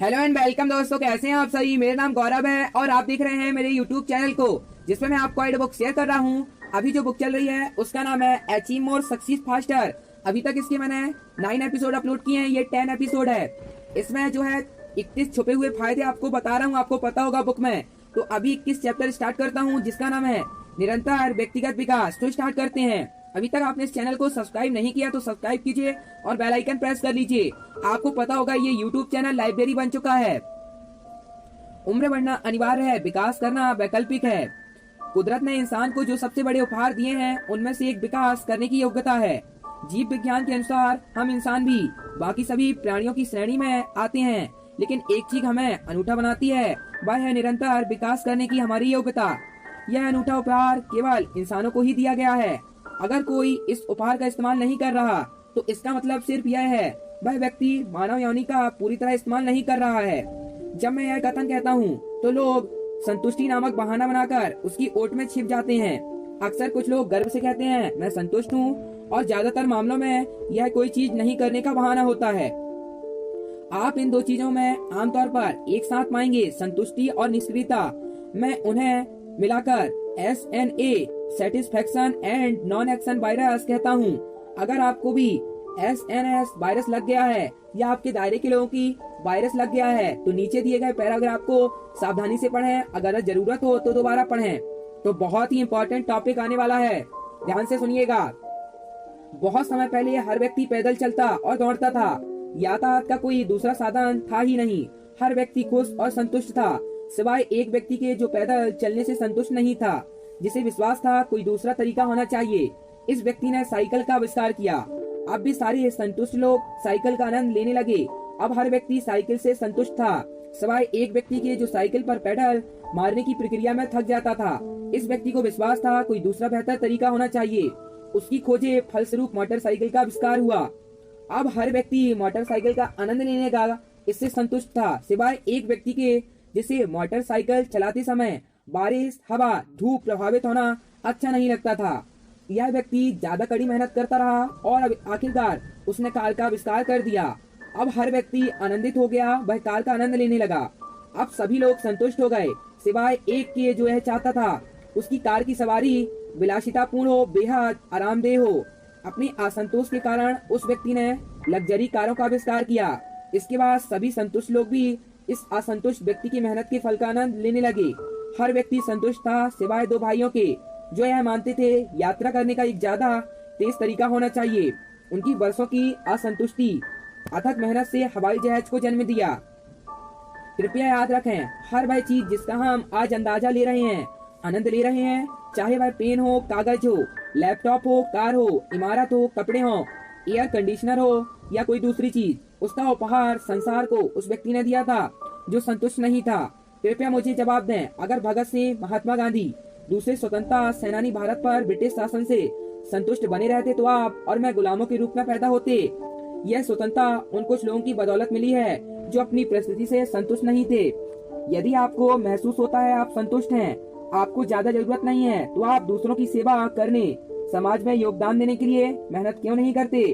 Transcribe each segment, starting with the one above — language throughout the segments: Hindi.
हेलो एंड वेलकम दोस्तों, कैसे हैं आप सभी। मेरा नाम गौरव है और आप देख रहे हैं मेरे यूट्यूब चैनल को, जिसमें मैं आपको ऑडियो बुक शेयर कर रहा हूं। अभी जो बुक चल रही है उसका नाम है अचीव मोर सक्सीड फास्टर। अभी तक इसके मैंने 9 एपिसोड अपलोड किए हैं, ये 10 एपिसोड है। इसमें जो है 21 छुपे हुए फायदे आपको बता रहा हूँ, आपको पता होगा बुक में। तो अभी 21 चैप्टर स्टार्ट करता हूँ, जिसका नाम है निरंतर व्यक्तिगत विकास। तो स्टार्ट करते हैं। अभी तक आपने इस चैनल को सब्सक्राइब नहीं किया तो सब्सक्राइब कीजिए और बेल आइकन प्रेस कर लीजिए। आपको पता होगा ये यूट्यूब चैनल लाइब्रेरी बन चुका है। उम्र बढ़ना अनिवार्य है, विकास करना वैकल्पिक है। कुदरत ने इंसान को जो सबसे बड़े उपहार दिए हैं उनमें से एक विकास करने की योग्यता है। जीव विज्ञान के अनुसार हम इंसान भी बाकी सभी प्राणियों की श्रेणी में आते हैं, लेकिन एक चीज हमें अनूठा बनाती है, वह है निरंतर विकास करने की हमारी योग्यता। यह अनूठा उपहार केवल इंसानों को ही दिया गया है। अगर कोई इस उपहार का इस्तेमाल नहीं कर रहा तो इसका मतलब सिर्फ यह है वह व्यक्ति मानव योनि का पूरी तरह इस्तेमाल नहीं कर रहा है। जब मैं यह कथन कहता हूँ तो लोग संतुष्टि नामक बहाना बनाकर उसकी ओट में छिप जाते हैं। अक्सर कुछ लोग गर्व से कहते हैं मैं संतुष्ट हूँ, और ज्यादातर मामलों में यह कोई चीज नहीं करने का बहाना होता है। आप इन दो चीजों में आमतौर पर एक साथ पाएंगे, संतुष्टि और निष्क्रियता। मैं उन्हें मिलाकर SNA satisfaction and non action virus कहता हूँ। अगर आपको भी SNS वायरस लग गया है या आपके दायरे के लोगों की वायरस लग गया है तो नीचे दिए गए पैराग्राफ को सावधानी से पढ़ें। अगर जरूरत हो तो दोबारा पढ़ें। तो बहुत ही इंपॉर्टेंट टॉपिक आने वाला है, ध्यान से सुनिएगा। बहुत समय पहले हर व्यक्ति पैदल चलता और दौड़ता था। यातायात का कोई दूसरा साधन था ही नहीं। हर व्यक्ति खुश और संतुष्ट था, सिवाय एक व्यक्ति के जो पैदल चलने से संतुष्ट नहीं था, जिसे विश्वास था कोई दूसरा तरीका होना चाहिए। इस व्यक्ति ने साइकिल का आविष्कार किया। अब भी सारे संतुष्ट लोग साइकिल का आनंद लेने लगे। अब हर व्यक्ति साइकिल से संतुष्ट था, सिवाय एक व्यक्ति के जो साइकिल पर पेडल मारने की प्रक्रिया में थक जाता था। इस व्यक्ति को विश्वास था कोई दूसरा बेहतर तरीका होना चाहिए। उसकी खोजे फलस्वरूप मोटरसाइकिल का आविष्कार हुआ। अब हर व्यक्ति मोटरसाइकिल का आनंद लेने का इससे संतुष्ट था, सिवाय एक व्यक्ति के जिसे मोटरसाइकिल चलाते समय बारिश, हवा, धूप प्रभावित होना अच्छा नहीं लगता था। यह व्यक्ति ज्यादा कड़ी मेहनत करता रहा और अब आखिरकार उसने कार का आविष्कार कर दिया। अब हर व्यक्ति आनंदित हो गया, वह कार का आनंद लेने लगा। अब सभी लोग संतुष्ट हो गए, सिवाय एक के जो यह चाहता था उसकी कार की सवारी विलासितापूर्ण हो, बेहद आरामदेह हो। अपनी असंतोष के कारण उस व्यक्ति ने लग्जरी कारों का आविष्कार किया। इसके बाद सभी संतुष्ट लोग भी इस असंतुष्ट व्यक्ति की मेहनत के फल का आनंद लेने लगे। हर व्यक्ति संतुष्ट था, सिवाय दो भाइयों के जो यह मानते थे यात्रा करने का एक ज्यादा तेज तरीका होना चाहिए। उनकी वर्षों की असंतुष्टि अथक मेहनत से हवाई जहाज को जन्म दिया। कृपया याद रखें, हर वह चीज जिसका हम आज अंदाजा ले रहे हैं, आनंद ले रहे हैं, चाहे वह पेन हो, कागज हो, लैपटॉप हो, कार हो, इमारत हो, कपड़े हो, एयर कंडीशनर हो या कोई दूसरी चीज, उसका उपहार संसार को उस व्यक्ति ने दिया था जो संतुष्ट नहीं था। कृपया मुझे जवाब दें, अगर भगत सिंह, महात्मा गांधी, दूसरे स्वतंत्रता सेनानी भारत पर ब्रिटिश शासन से संतुष्ट बने रहते तो आप और मैं गुलामों के रूप में पैदा होते। यह स्वतंत्रता उन कुछ लोगों की बदौलत मिली है जो अपनी परिस्थिति से संतुष्ट नहीं थे। यदि आपको महसूस होता है आप संतुष्ट हैं, आपको ज्यादा जरूरत नहीं है, तो आप दूसरों की सेवा करने, समाज में योगदान देने के लिए मेहनत क्यों नहीं करते?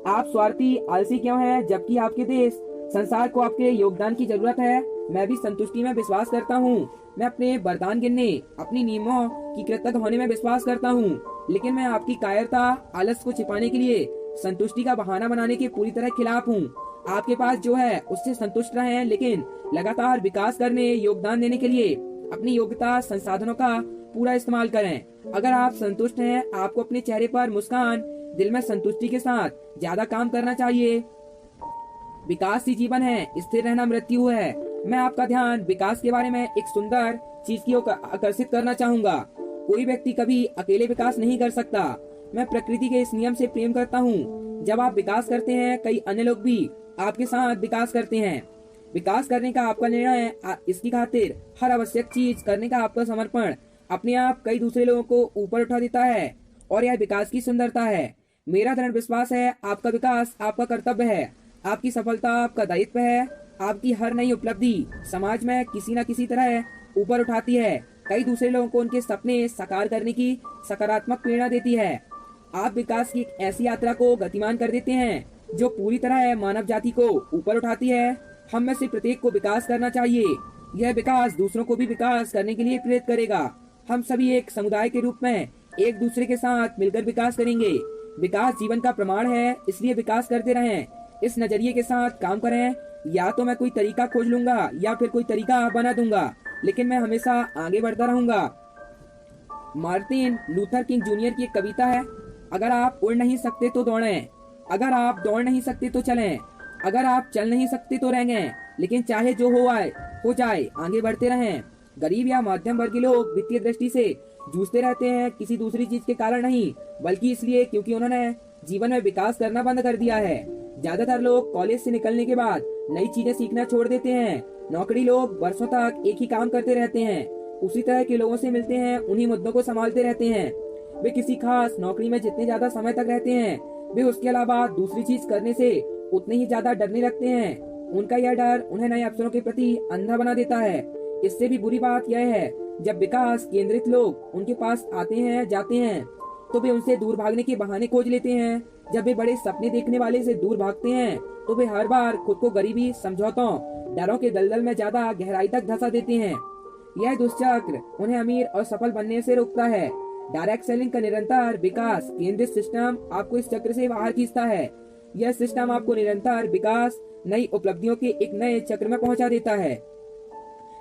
आप स्वार्थी, आलसी क्यों हैं, जबकि आपके देश, संसार को आपके योगदान की जरूरत है? मैं भी संतुष्टि में विश्वास करता हूँ। मैं अपने वरदान गिनने, अपनी नियमों की कृतज्ञ होने में विश्वास करता हूँ, लेकिन मैं आपकी कायरता, आलस को छिपाने के लिए संतुष्टि का बहाना बनाने के पूरी तरह खिलाफ हूँ। आपके पास जो है उससे संतुष्ट रहें, लेकिन लगातार विकास करने, योगदान देने के लिए अपनी योग्यता, संसाधनों का पूरा इस्तेमाल करें। अगर आप संतुष्ट हैं, आपको अपने चेहरे पर मुस्कान, दिल में संतुष्टि के साथ ज्यादा काम करना चाहिए। विकास ही जीवन है, स्थिर रहना मृत्यु है। मैं आपका ध्यान विकास के बारे में एक सुंदर चीज की ओर आकर्षित करना चाहूंगा। कोई व्यक्ति कभी अकेले विकास नहीं कर सकता। मैं प्रकृति के इस नियम से प्रेम करता हूँ। जब आप विकास करते हैं, कई अन्य लोग भी आपके साथ विकास करते हैं। विकास करने का आपका निर्णय, इसकी खातिर हर आवश्यक चीज करने का आपका समर्पण अपने आप कई दूसरे लोगों को ऊपर उठा देता है, और यह विकास की सुंदरता है। मेरा दृढ़ विश्वास है आपका विकास आपका कर्तव्य है, आपकी सफलता आपका दायित्व है। आपकी हर नई उपलब्धि समाज में किसी न किसी तरह ऊपर उठाती है, कई दूसरे लोगों को उनके सपने साकार करने की सकारात्मक प्रेरणा देती है। आप विकास की ऐसी यात्रा को गतिमान कर देते हैं जो पूरी तरह मानव जाति को ऊपर उठाती है। हम में से प्रत्येक को विकास करना चाहिए। यह विकास दूसरों को भी विकास करने के लिए प्रेरित करेगा। हम सभी एक समुदाय के रूप में एक दूसरे के साथ मिलकर विकास करेंगे। विकास जीवन का प्रमाण है, इसलिए विकास करते रहें। इस नजरिए के साथ काम करें। या तो मैं कोई तरीका खोज लूंगा या फिर कोई तरीका बना दूंगा, लेकिन मैं हमेशा आगे बढ़ता रहूंगा। मार्टिन लूथर किंग जूनियर की एक कविता है, अगर आप उड़ नहीं सकते तो दौड़ें, अगर आप दौड़ नहीं सकते तो चलें, अगर आप चल नहीं सकते तो रहें, लेकिन चाहे जो हो जाए आगे बढ़ते रहें। गरीब या मध्यम वर्ग के लोग वित्तीय दृष्टि से जूझते रहते हैं, किसी दूसरी चीज के कारण नहीं, बल्कि इसलिए क्योंकि उन्होंने जीवन में विकास करना बंद कर दिया है। ज्यादातर लोग कॉलेज से निकलने के बाद नई चीजें सीखना छोड़ देते हैं। नौकरी लोग वर्षों तक एक ही काम करते रहते हैं, उसी तरह के लोगों से मिलते हैं, उन्हीं मुद्दों को संभालते रहते हैं। वे किसी खास नौकरी में जितने ज्यादा समय तक रहते हैं, वे उसके अलावा दूसरी चीज करने से उतने ही ज्यादा डरने लगते हैं। उनका यह डर उन्हें नए अवसरों के प्रति अंधा बना देता है। इससे भी बुरी बात यह है, जब विकास केंद्रित लोग उनके पास आते हैं जाते हैं तो वे उनसे दूर भागने के बहाने खोज लेते हैं। जब वे बड़े सपने देखने वाले से दूर भागते हैं तो वे हर बार खुद को गरीबी, समझौतों, डरों के दलदल में ज्यादा गहराई तक धंसा देते हैं। यह दुष्चक्र उन्हें अमीर और सफल बनने से रोकता है। डायरेक्ट सेलिंग का निरंतर विकास केंद्रित सिस्टम आपको इस चक्र से बाहर खींचता है। यह सिस्टम आपको निरंतर विकास, नई उपलब्धियों के एक नए चक्र में पहुंचा देता है।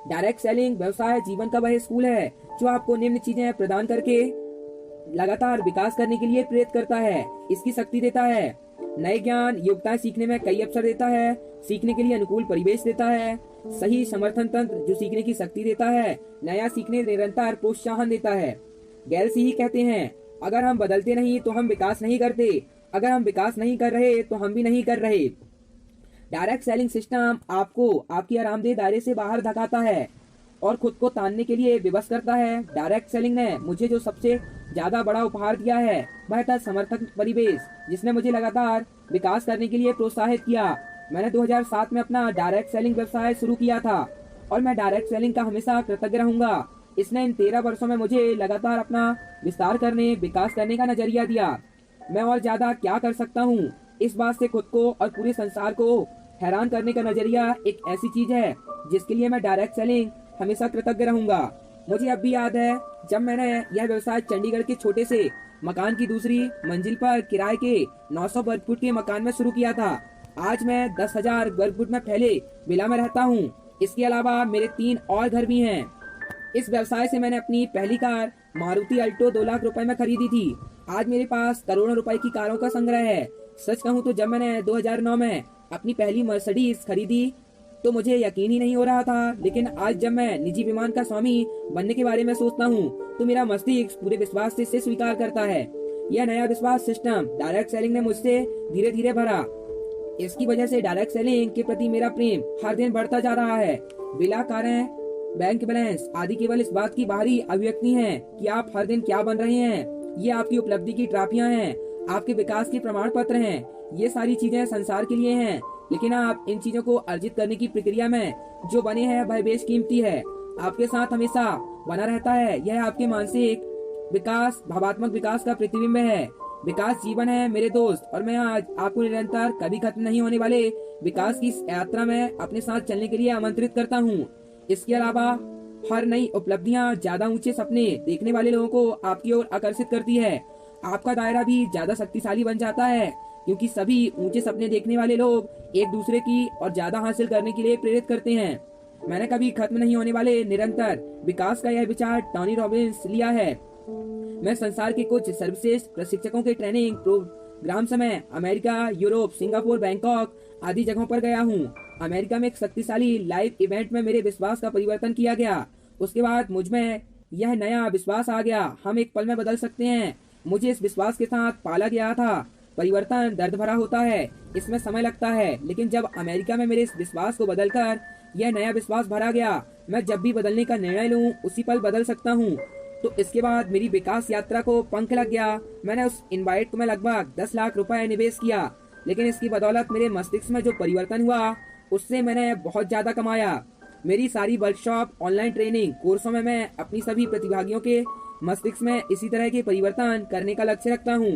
डायरेक्ट सेलिंग व्यवसाय जीवन का वह स्कूल है जो आपको निम्न चीजें प्रदान करके लगातार विकास करने के लिए प्रेरित करता है। इसकी शक्ति देता है, नए ज्ञान योग्यताएं सीखने में कई अवसर देता है, सीखने के लिए अनुकूल परिवेश देता है, सही समर्थन तंत्र जो सीखने की शक्ति देता है, नया सीखने निरंतर प्रोत्साहन देता है। गैल्स ही कहते हैं, अगर हम बदलते नहीं तो हम विकास नहीं करते, अगर हम विकास नहीं कर रहे तो हम भी नहीं कर रहे। डायरेक्ट सेलिंग सिस्टम आपको आपकी आरामदेह दायरे से बाहर धकाता है और खुद को तानने के लिए विवश करता है। डायरेक्ट सेलिंग ने मुझे जो सबसे ज्यादा बड़ा उपहार दिया है वह था समर्थक परिवेश, जिसने मुझे लगातार विकास करने के लिए प्रोत्साहित किया। मैंने 2007 में अपना डायरेक्ट सेलिंग व्यवसाय शुरू किया था और मैं डायरेक्ट सेलिंग का हमेशा कृतज्ञ रहूंगा। इसने इन 13 वर्षों में मुझे लगातार अपना विस्तार करने, विकास करने का नजरिया दिया। मैं और ज्यादा क्या कर सकता हूँ, इस बात से खुद को और पूरे संसार को हैरान करने का नजरिया एक ऐसी चीज है जिसके लिए मैं डायरेक्ट सेलिंग हमेशा कृतज्ञ रहूंगा। मुझे अब भी याद है जब मैंने यह व्यवसाय चंडीगढ़ के छोटे से मकान की दूसरी मंजिल पर किराए के 900 वर्ग फुट के मकान में शुरू किया था। आज मैं 10,000 वर्ग फुट में फैले विला में रहता हूँ। इसके अलावा मेरे 3 और घर भी हैं। इस व्यवसाय से मैंने अपनी पहली कार मारुति अल्टो 2 लाख रुपए में खरीदी थी। आज मेरे पास करोड़ों रुपए की कारों का संग्रह है। सच कहूँ तो जब मैंने 2009 में अपनी पहली मर्सिडीज खरीदी तो मुझे यकीन ही नहीं हो रहा था, लेकिन आज जब मैं निजी विमान का स्वामी बनने के बारे में सोचता हूँ तो मेरा मस्तिष्क पूरे विश्वास से इसे स्वीकार करता है। यह नया विश्वास सिस्टम डायरेक्ट सेलिंग ने मुझसे धीरे धीरे भरा। इसकी वजह से डायरेक्ट सेलिंग के प्रति मेरा प्रेम हर दिन बढ़ता जा रहा है। विला, कारें, बैंक बैलेंस आदि केवल इस बात की बाहरी अभिव्यक्ति हैं कि आप हर दिन क्या बन रहे हैं। ये आपकी उपलब्धि की ट्रॉफियां हैं, आपके विकास के प्रमाण पत्र हैं। ये सारी चीजें संसार के लिए हैं, लेकिन आप इन चीजों को अर्जित करने की प्रक्रिया में जो बने हैं वह बेशकीमती है, आपके साथ हमेशा बना रहता है। यह आपके मानसिक विकास, भावात्मक विकास का प्रतिबिंब है। विकास जीवन है मेरे दोस्त, और मैं आज आपको निरंतर कभी खत्म नहीं होने वाले विकास की यात्रा में अपने साथ चलने के लिए आमंत्रित करता हूँ। इसके अलावा हर नई उपलब्धियाँ ज्यादा ऊंचे सपने देखने वाले लोगों को आपकी ओर आकर्षित करती है। आपका दायरा भी ज्यादा शक्तिशाली बन जाता है, क्योंकि सभी ऊंचे सपने देखने वाले लोग एक दूसरे की और ज्यादा हासिल करने के लिए प्रेरित करते हैं। मैंने कभी खत्म नहीं होने वाले निरंतर विकास का यह विचार टोनी रॉबिन्स लिया है। मैं संसार के कुछ सर्वश्रेष्ठ प्रशिक्षकों के ट्रेनिंग प्रोग्राम में अमेरिका, यूरोप, सिंगापुर, बैंकॉक आदि जगहों पर गया हूँ। अमेरिका में एक शक्तिशाली लाइव इवेंट में मेरे विश्वास का परिवर्तन किया गया। उसके बाद मुझ में यह नया विश्वास आ गया, हम एक पल में बदल सकते हैं। मुझे इस विश्वास के साथ पाला गया था। परिवर्तन दर्द भरा होता है, इसमें समय लगता है, लेकिन जब अमेरिका में मेरे इस विश्वास को बदलकर यह नया विश्वास भरा गया, मैं जब भी बदलने का निर्णय लूं उसी पल बदल सकता हूं। तो इसके बाद मेरी विकास यात्रा को पंख लग गया। मैंने उस इनवाइट में लगभग 10 लाख रुपए निवेश किया, लेकिन इसकी बदौलत मेरे मस्तिष्क में जो परिवर्तन हुआ उससे मैंने बहुत ज्यादा कमाया। मेरी सारी वर्कशॉप, ऑनलाइन ट्रेनिंग कोर्सों में मैं अपनी सभी प्रतिभागियों के मस्तिष्क में इसी तरह के परिवर्तन करने का लक्ष्य रखता हूँ।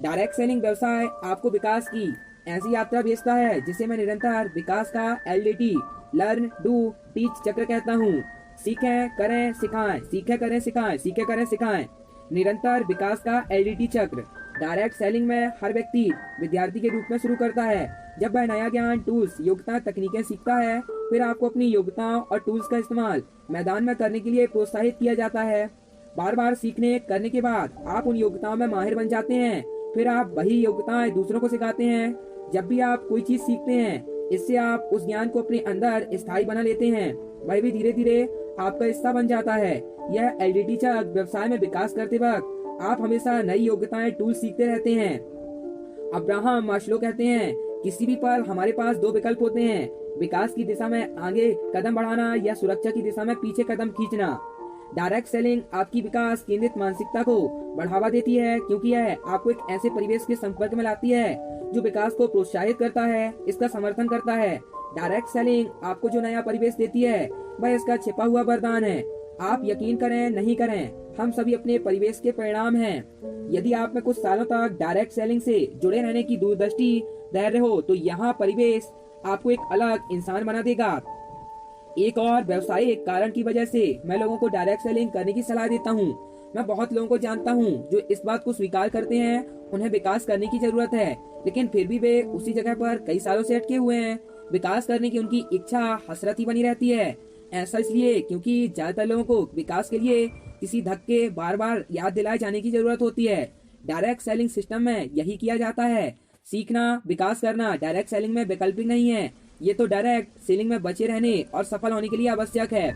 डायरेक्ट सेलिंग व्यवसाय आपको विकास की ऐसी यात्रा भेजता है जिसे मैं निरंतर विकास का LDT लर्न डू टीच चक्र कहता हूँ। सीखें करें सिखाएं, सीखें करें सिखाएं, सीखें करें सिखाएं, निरंतर विकास का LDT चक्र। डायरेक्ट सेलिंग में हर व्यक्ति विद्यार्थी के रूप में शुरू करता है। जब वह नया ज्ञान, टूल्स, योग्यता, तकनीकें सीखता है, फिर आपको अपनी योग्यताओं और टूल्स का इस्तेमाल मैदान में करने के लिए प्रोत्साहित किया जाता है। बार बार सीखने करने के बाद आप उन योग्यताओं में माहिर बन जाते हैं। फिर आप वही योग्यताएं दूसरों को सिखाते हैं। जब भी आप कोई चीज सीखते हैं, इससे आप उस ज्ञान को अपने अंदर स्थायी बना लेते हैं। वह भी धीरे धीरे आपका हिस्सा बन जाता है। यह LDT चक्र व्यवसाय में विकास करते वक्त आप हमेशा नई योग्यताएं, टूल सीखते रहते हैं। अब्राहम मास्लो कहते हैं, किसी भी पल हमारे पास दो विकल्प होते हैं, विकास की दिशा में आगे कदम बढ़ाना या सुरक्षा की दिशा में पीछे कदम खींचना। डायरेक्ट सेलिंग आपकी विकास केंद्रित मानसिकता को बढ़ावा देती है, क्योंकि यह आपको एक ऐसे परिवेश के संपर्क में लाती है जो विकास को प्रोत्साहित करता है, इसका समर्थन करता है। डायरेक्ट सेलिंग आपको जो नया परिवेश देती है, वह इसका छिपा हुआ वरदान है। आप यकीन करें नहीं करें, हम सभी अपने परिवेश के परिणाम हैं। यदि आप में कुछ सालों तक डायरेक्ट सेलिंग से जुड़े रहने की दूरदृष्टि धैर्य हो, तो यहाँ परिवेश आपको एक अलग इंसान बना देगा। एक और व्यवसायिक कारण की वजह से मैं लोगों को डायरेक्ट सेलिंग करने की सलाह देता हूँ। मैं बहुत लोगों को जानता हूँ जो इस बात को स्वीकार करते हैं, उन्हें विकास करने की जरूरत है, लेकिन फिर भी वे उसी जगह पर कई सालों से अटके हुए हैं। विकास करने की उनकी इच्छा हसरत ही बनी रहती है। ऐसा इसलिए क्योंकि ज्यादातर लोगों को विकास के लिए किसी धक्के बार बार याद दिलाए जाने की जरूरत होती है। डायरेक्ट सेलिंग सिस्टम में यही किया जाता है। सीखना, विकास करना डायरेक्ट सेलिंग में वैकल्पिक नहीं है, ये तो डायरेक्ट सेलिंग में बचे रहने और सफल होने के लिए आवश्यक है।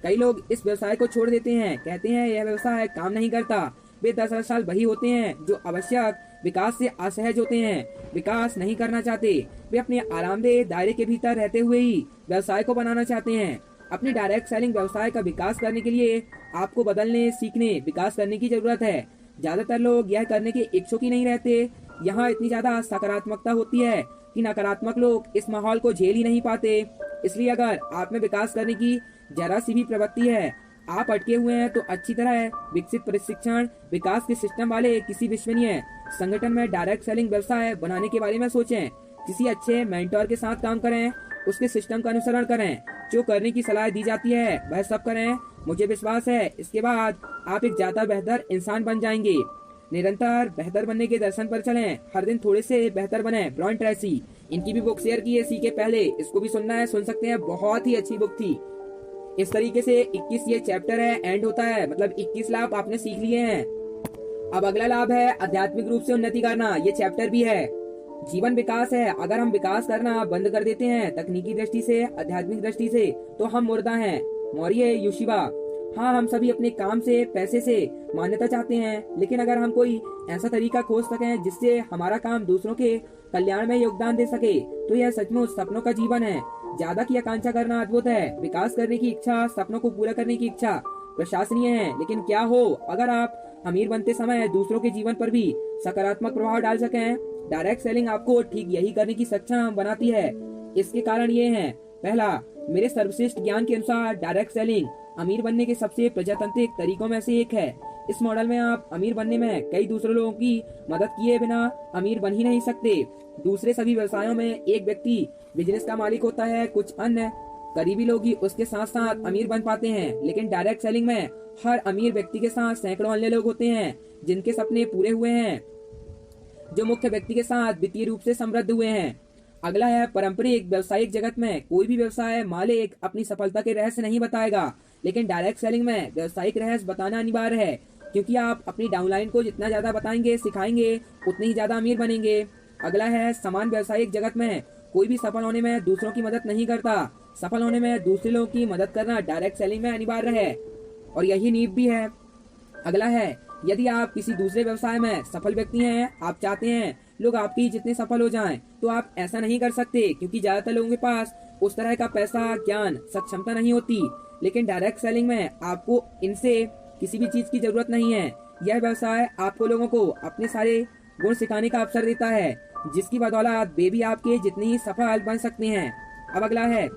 कई लोग इस व्यवसाय को छोड़ देते हैं, कहते हैं यह व्यवसाय काम नहीं करता। वे दरअसल वही होते हैं जो आवश्यक विकास से असहज होते हैं, विकास नहीं करना चाहते। वे अपने आरामदेह दायरे के भीतर रहते हुए ही व्यवसाय को बनाना चाहते हैं। अपने डायरेक्ट सेलिंग व्यवसाय का विकास करने के लिए आपको बदलने, सीखने, विकास करने की जरूरत है। ज्यादातर लोग यह करने के इच्छुक ही नहीं रहते। यहाँ इतनी ज्यादा सकारात्मकता होती है कि नकारात्मक लोग इस माहौल को झेल ही नहीं पाते। इसलिए अगर आप में विकास करने की जरा सी भी प्रवृत्ति है, आप अटके हुए हैं, तो अच्छी तरह विकसित प्रशिक्षण विकास के सिस्टम वाले किसी विश्वसनीय संगठन में डायरेक्ट सेलिंग व्यवसाय बनाने के बारे में सोचें। किसी अच्छे मेंटोर के साथ काम करें, उसके सिस्टम का अनुसरण करें, जो करने की सलाह दी जाती है वह सब करें। मुझे विश्वास है इसके बाद आप एक ज्यादा बेहतर इंसान बन जाएंगे। निरंतर बेहतर बनने के दर्शन पर चलें, हर दिन थोड़े से बेहतर बने। ब्रायन ट्रेसी, इनकी भी बुक शेयर की है सीखे पहले, इसको भी सुनना है, सुन सकते हैं, बहुत ही अच्छी बुक थी। इस तरीके से 21 ये चैप्टर है, एंड होता है, मतलब 21 लाभ आपने सीख लिए हैं। अब अगला लाभ है आध्यात्मिक रूप से उन्नति करना। ये चैप्टर भी है। जीवन विकास है। अगर हम विकास करना बंद कर देते हैं तकनीकी दृष्टि से, आध्यात्मिक दृष्टि से, तो हम मुर्दा हैं। मौर्य योशिबा, हाँ, हम सभी अपने काम से, पैसे से मान्यता चाहते हैं, लेकिन अगर हम कोई ऐसा तरीका खोज सकें जिससे हमारा काम दूसरों के कल्याण में योगदान दे सके, तो यह सचमुच सपनों का जीवन है। ज्यादा की आकांक्षा करना अद्भुत है। विकास करने की इच्छा, सपनों को पूरा करने की इच्छा प्रशंसनीय है, लेकिन क्या हो अगर आप अमीर बनते समय दूसरों के जीवन पर भी सकारात्मक प्रभाव डाल सकें? डायरेक्ट सेलिंग आपको ठीक यही करने की सक्षम बनाती है। इसके कारण ये हैं: पहला, मेरे सर्वश्रेष्ठ ज्ञान के अनुसार डायरेक्ट सेलिंग अमीर बनने के सबसे प्रजातांत्रिक तरीकों में से एक है। इस मॉडल में आप अमीर बनने में कई दूसरे लोगों की मदद किए बिना अमीर बन ही नहीं सकते। दूसरे सभी व्यवसायों में एक व्यक्ति बिजनेस का मालिक होता है, कुछ अन्य करीबी लोग ही उसके साथ साथ अमीर बन पाते हैं, लेकिन डायरेक्ट सेलिंग में हर अमीर व्यक्ति के साथ सैकड़ों अन्य लोग होते हैं जिनके सपने पूरे हुए हैं, जो मुख्य व्यक्ति के साथ वित्तीय रूप से समृद्ध हुए हैं। अगला है पारंपरिक व्यावसायिक जगत में कोई भी व्यवसाय मालिक अपनी सफलता के रहस्य नहीं बताएगा, लेकिन डायरेक्ट सेलिंग में व्यावसायिक रहस्य बताना अनिवार्य है, क्योंकि आप अपनी डाउनलाइन को जितना ज्यादा बताएंगे, सिखाएंगे, उतनी ही ज्यादा अमीर बनेंगे। अगला है समान व्यावसायिक जगत में कोई भी सफल होने में दूसरों की मदद नहीं करता। सफल होने में दूसरे लोगों की मदद करना डायरेक्ट सेलिंग में अनिवार्य है, और यही नींव भी है। अगला है, यदि आप किसी दूसरे व्यवसाय में सफल व्यक्ति हैं, आप चाहते हैं लोग आपकी जितने सफल हो जाएं, तो आप ऐसा नहीं कर सकते, क्योंकि ज्यादातर लोगों के पास उस तरह का पैसा, ज्ञान, सक्षमता नहीं होती। लेकिन डायरेक्ट सेलिंग में आपको इनसे किसी भी चीज की जरूरत नहीं है। यह व्यवसाय आपको लोगों को अपने सारे गुण सिखाने का अवसर देता है, जिसकी बदौलत वे भी आपके जितने ही सफल बन सकते हैं। अब अगला है,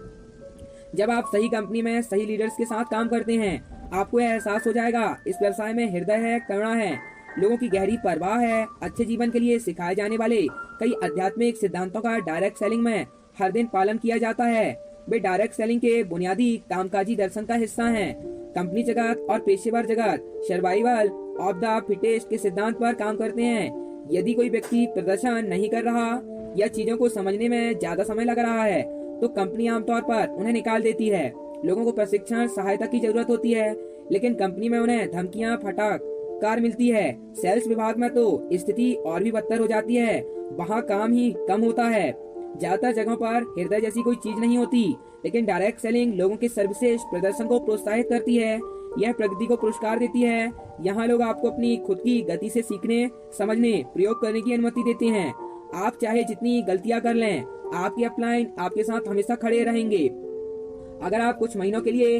जब आप सही कंपनी में सही लीडर्स के साथ काम करते हैं, आपको यह एहसास हो जाएगा इस व्यवसाय में हृदय है, करुणा है, लोगों की गहरी परवाह है। अच्छे जीवन के लिए सिखाए जाने वाले कई आध्यात्मिक सिद्धांतों का डायरेक्ट सेलिंग में हर दिन पालन किया जाता है। वे डायरेक्ट सेलिंग के बुनियादी कामकाजी दर्शन का हिस्सा हैं। कंपनी जगत और पेशेवर जगत सर्वाइवल ऑफ द फिटेस्ट के सिद्धांत पर काम करते हैं। यदि कोई व्यक्ति प्रदर्शन नहीं कर रहा या चीजों को समझने में ज्यादा समय लग रहा है तो कंपनी आमतौर पर उन्हें निकाल देती है। लोगों को प्रशिक्षण सहायता की जरूरत होती है, लेकिन कंपनी में उन्हें धमकियां फटकार मिलती है। सेल्स विभाग में तो स्थिति और भी बदतर हो जाती है। वहाँ काम ही कम होता है। ज्यादातर जगहों पर हृदय जैसी कोई चीज नहीं होती, लेकिन डायरेक्ट सेलिंग लोगों के सर्वश्रेष्ठ प्रदर्शन को प्रोत्साहित करती है। यह प्रगति को पुरस्कार देती है। यहाँ लोग आपको अपनी खुद की गति से सीखने, समझने, प्रयोग करने की अनुमति देते हैं। आप चाहे जितनी गलतियां कर लें, आपके अपलाइन आपके साथ हमेशा खड़े रहेंगे। अगर आप कुछ महीनों के लिए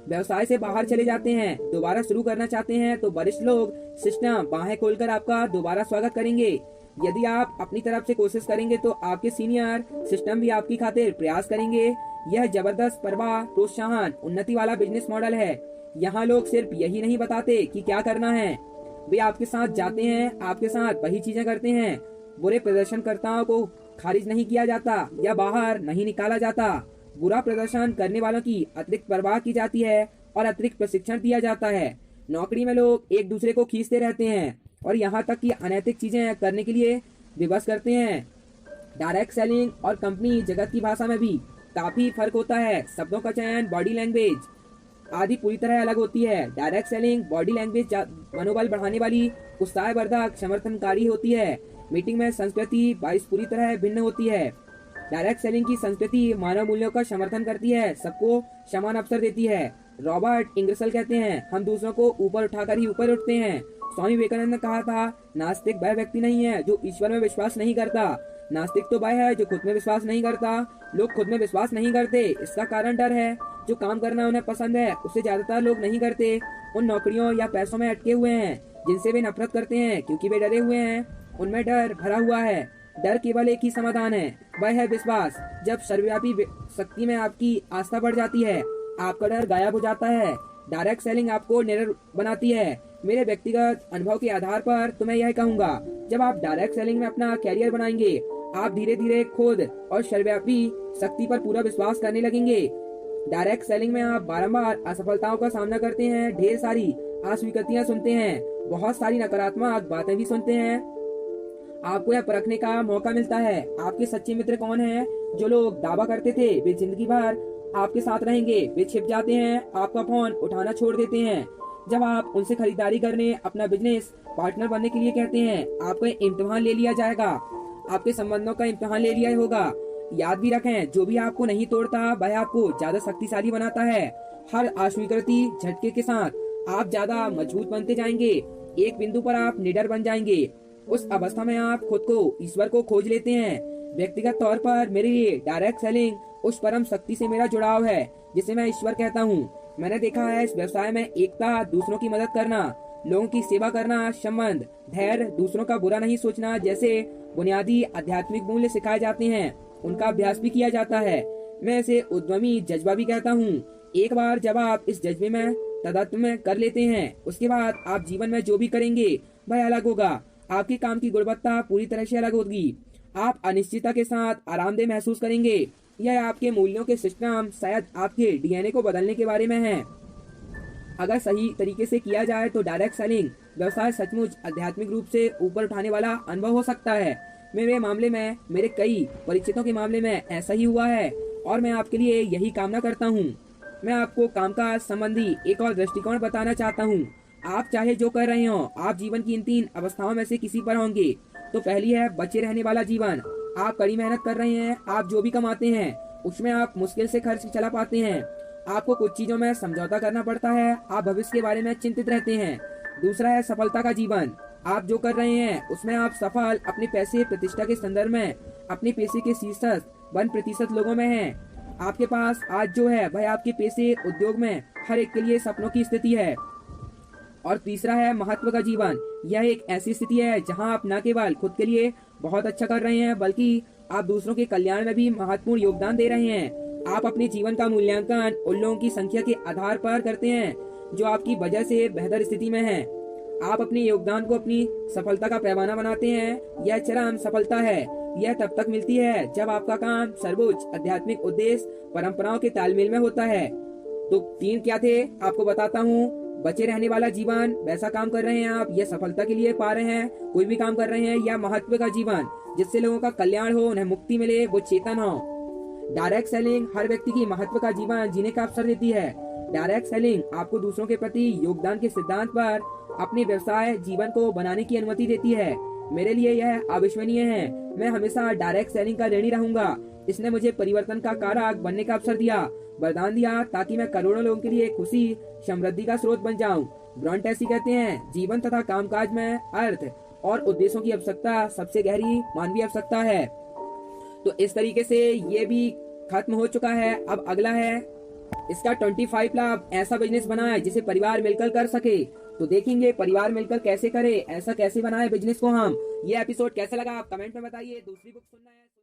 व्यवसाय से बाहर चले जाते हैं, दोबारा शुरू करना चाहते हैं, तो वरिष्ठ लोग सिस्टम बाहें खोलकर आपका दोबारा स्वागत करेंगे। यदि आप अपनी तरफ से कोशिश करेंगे तो आपके सीनियर सिस्टम भी आपकी खातिर प्रयास करेंगे। यह जबरदस्त परवाह, प्रोत्साहन, उन्नति वाला बिजनेस मॉडल है। यहाँ लोग सिर्फ यही नहीं बताते कि क्या करना है, वे आपके साथ जाते हैं, आपके साथ वही चीजें करते हैं। बुरे प्रदर्शनकर्ताओं को खारिज नहीं किया जाता या बाहर नहीं निकाला जाता। बुरा प्रदर्शन करने वालों की अतिरिक्त परवाह की जाती है और अतिरिक्त प्रशिक्षण दिया जाता है। नौकरी में लोग एक दूसरे को खींचते रहते हैं और यहाँ तक कि अनैतिक चीजें करने के लिए विवश करते हैं। डायरेक्ट सेलिंग और कंपनी जगत की भाषा में भी काफी फर्क होता है। शब्दों का चयन, बॉडी लैंग्वेज आदि पूरी तरह अलग होती है। डायरेक्ट सेलिंग बॉडी लैंग्वेज मनोबल बढ़ाने वाली, उत्साहवर्धक, समर्थनकारी होती है। मीटिंग में संस्कृति वाइस पूरी तरह भिन्न होती है। डायरेक्ट सेलिंग की संस्कृति मानव मूल्यों का समर्थन करती है, सबको समान अवसर देती है। रॉबर्ट इंग्रसल कहते हैं, हम दूसरों को ऊपर उठाकर ही ऊपर उठते हैं। स्वामी विवेकानंद ने कहा था, नास्तिक वह व्यक्ति नहीं है जो ईश्वर में विश्वास नहीं करता, नास्तिक तो वह है जो खुद में विश्वास नहीं करता। लोग खुद में विश्वास नहीं करते, इसका कारण डर है। जो काम करना उन्हें पसंद है उसे ज्यादातर लोग नहीं करते। उन नौकरियों या पैसों में अटके हुए हैं जिनसे वे नफरत करते हैं, क्योंकि वे डरे हुए हैं। उनमें डर भरा हुआ है। डर केवल एक ही समाधान है, वह है विश्वास। जब सर्वव्यापी शक्ति में आपकी आस्था बढ़ जाती है, आपका डर गायब हो जाता है। डायरेक्ट सेलिंग आपको निडर बनाती है। मेरे व्यक्तिगत अनुभव के आधार पर तो मैं यह कहूँगा, जब आप डायरेक्ट सेलिंग में अपना कैरियर बनाएंगे, आप धीरे धीरे खुद और सर्वव्यापी शक्ति पर पूरा विश्वास करने लगेंगे। डायरेक्ट सेलिंग में आप बारंबार असफलताओं का सामना करते हैं, ढेर सारी अस्वीकृतियां सुनते हैं, बहुत सारी नकारात्मक बातें भी सुनते हैं। आपको यह परखने का मौका मिलता है आपके सच्चे मित्र कौन हैं। जो लोग दावा करते थे वे जिंदगी भर आपके साथ रहेंगे, वे छिप जाते हैं, आपका फोन उठाना छोड़ देते हैं। जब आप उनसे खरीदारी करने, अपना बिजनेस पार्टनर बनने के लिए कहते हैं, आपका इम्तिहान ले लिया जाएगा, आपके संबंधों का इम्तिहान ले लिया होगा। याद भी रखें, जो भी आपको नहीं तोड़ता वह आपको ज्यादा शक्तिशाली बनाता है। हर अस्वीकृति झटके के साथ आप ज्यादा मजबूत बनते जाएंगे। एक बिंदु पर आप निडर बन जाएंगे। उस अवस्था में आप खुद को, ईश्वर को खोज लेते हैं। व्यक्तिगत तौर पर मेरे लिए डायरेक्ट सेलिंग उस परम शक्ति से मेरा जुड़ाव है जिसे मैं ईश्वर कहता हूँ। मैंने देखा है इस व्यवसाय में एकता, दूसरों की मदद करना, लोगों की सेवा करना, संबंध, धैर्य, दूसरों का बुरा नहीं सोचना जैसे बुनियादी आध्यात्मिक मूल्य सिखाए जाते हैं, उनका अभ्यास भी किया जाता है। मैं इसे उद्यमी जज्बा भी कहता हूँ। एक बार जब आप इस जज्बे में तादात्म्य कर लेते हैं, उसके बाद आप जीवन में जो भी करेंगे वह अलग होगा। आपके काम की गुणवत्ता पूरी तरह से अलग होगी। आप अनिश्चितता के साथ आरामदेह महसूस करेंगे। यह आपके मूल्यों के सिस्टम शायद आपके डीएनए को बदलने के बारे में है। अगर सही तरीके से किया जाए तो डायरेक्ट सेलिंग व्यवसाय सचमुच आध्यात्मिक रूप से ऊपर उठाने वाला अनुभव हो सकता है। मेरे मामले में, मेरे कई परिचितों के मामले में ऐसा ही हुआ है और मैं आपके लिए यही कामना करता हूँ। मैं आपको कामकाज संबंधी एक और दृष्टिकोण बताना चाहता हूँ। आप चाहे जो कर रहे हो, आप जीवन की इन 3 अवस्थाओं में से किसी पर होंगे। तो पहली है बचे रहने वाला जीवन। आप कड़ी मेहनत कर रहे हैं, आप जो भी कमाते हैं उसमें आप मुश्किल से खर्च चला पाते हैं। आपको कुछ चीजों में समझौता करना पड़ता है, आप भविष्य के बारे में चिंतित रहते हैं। दूसरा है सफलता का जीवन। आप जो कर रहे हैं उसमें आप सफल, अपने पैसे प्रतिष्ठा के संदर्भ में अपने पैसे के शीर्ष 1% लोगों में हैं। आपके पास आज जो है वह आपके पैसे उद्योग में हर एक के लिए सपनों की स्थिति है। और तीसरा है महत्व का जीवन। यह एक ऐसी स्थिति है जहां आप न केवल खुद के लिए बहुत अच्छा कर रहे हैं बल्कि आप दूसरों के कल्याण में भी महत्वपूर्ण योगदान दे रहे हैं। आप अपने जीवन का मूल्यांकन उन लोगों की संख्या के आधार पर करते हैं जो आपकी वजह से बेहतर स्थिति में हैं। आप अपने योगदान को अपनी सफलता का पैमाना बनाते हैं। यह चरम सफलता है। यह तब तक मिलती है जब आपका काम सर्वोच्च आध्यात्मिक उद्देश्य परंपराओं के तालमेल में होता है। तो 3 क्या थे आपको बताता हूँ। बचे रहने वाला जीवन, वैसा काम कर रहे हैं आप, यह सफलता के लिए पा रहे हैं, कोई भी काम कर रहे हैं। या महत्व का जीवन, जिससे लोगों का कल्याण हो, उन्हें मुक्ति मिले, वो चेतन हो। डायरेक्ट सेलिंग हर व्यक्ति की महत्व का जीवन जीने का अवसर देती है। डायरेक्ट सेलिंग आपको दूसरों के प्रति योगदान के सिद्धांत पर अपने व्यवसाय जीवन को बनाने की अनुमति देती है। मेरे लिए यह अविश्वसनीय है। मैं हमेशा डायरेक्ट सेलिंग का ऋणी रहूंगा। इसने मुझे परिवर्तन का कारक बनने का अवसर दिया, वरदान दिया, ताकि मैं करोड़ों लोगों के लिए खुशी समृद्धि का स्रोत बन जाऊं। ब्रॉन ट्रेसी कहते हैं, जीवन तथा कामकाज में अर्थ और उद्देश्यों की आवश्यकता सबसे गहरी मानवीय आवश्यकता है। तो इस तरीके से ये भी खत्म हो चुका है। अब अगला है इसका 25 लाभ ऐसा बिजनेस बनाए जिसे परिवार मिलकर कर सके। तो देखेंगे परिवार मिलकर कैसे करे, ऐसा कैसे बनाए बिजनेस को हम। ये एपिसोड कैसा लगा आप कमेंट में बताइए। दूसरी बुक सुनना है।